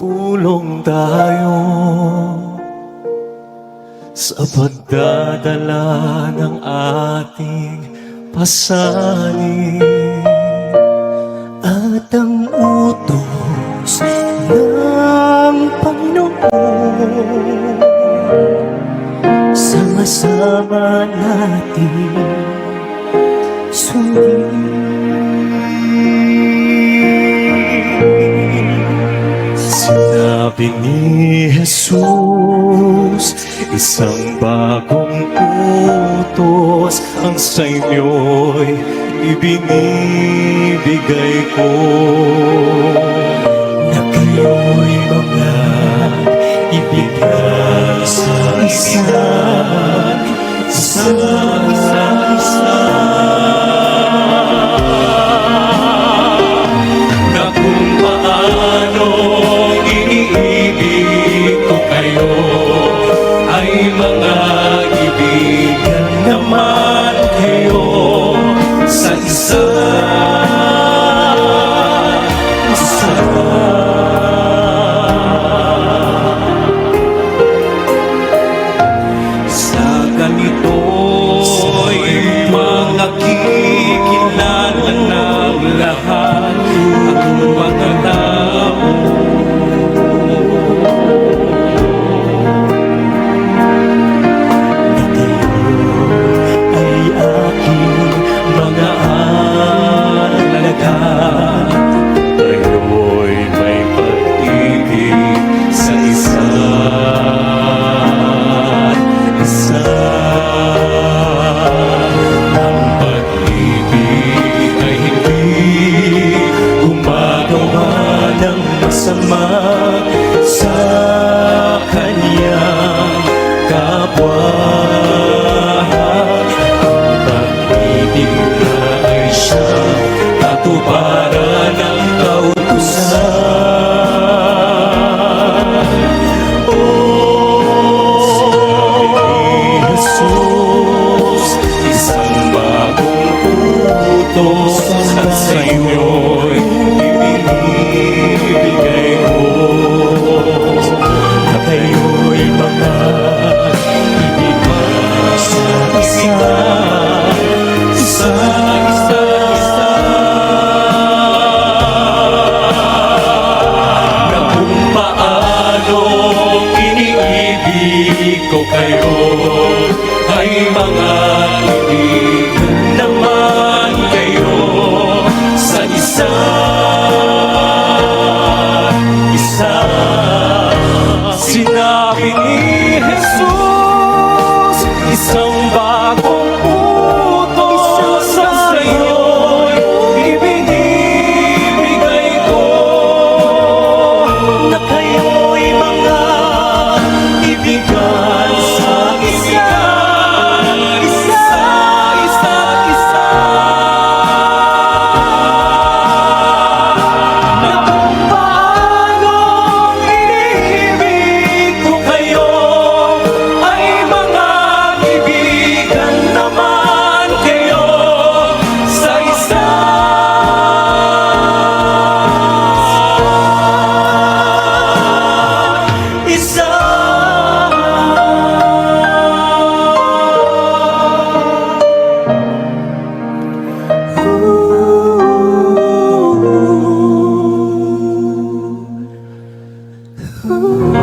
Tulong tayo sa pagdadala ng ating pasanin at ang utos ng Panginoon. Sama-sama natin sundin. Sinabi ni Jesus, isang bagong utos ang sa inyo'y ibinibigay ko, na kayo'y mga ibigay sa isa't isa. Na kung paano iniibig ko kayo, ay mga ibigan naman kayo sa isa't isa. Sa ganito'y mga kikilala ng lahat ang mga tao. Kayo'y may pag-ibig sa isa't isa. Ang pag-ibig ay hindi gumagawa ng masama sa kanyang kapwa. Ang pag-ibig ay siyang katuparan ng kautusan. Jesus, isang bagong utos at sa inyo'y ibinibigay ko, na kayo'y mga ibigay sa isa. Ko kayo ay mga ibigan naman kayo sa isa't isa. Sinabi ni Jesus, isang bagong utos sa iyo'y ibinibigay ko, na kayo'y mga ibigan sa isa't isa. Na kung paano iniibig ko kayo, ay mga ibigan naman kayo sa isa't isa. Ooh.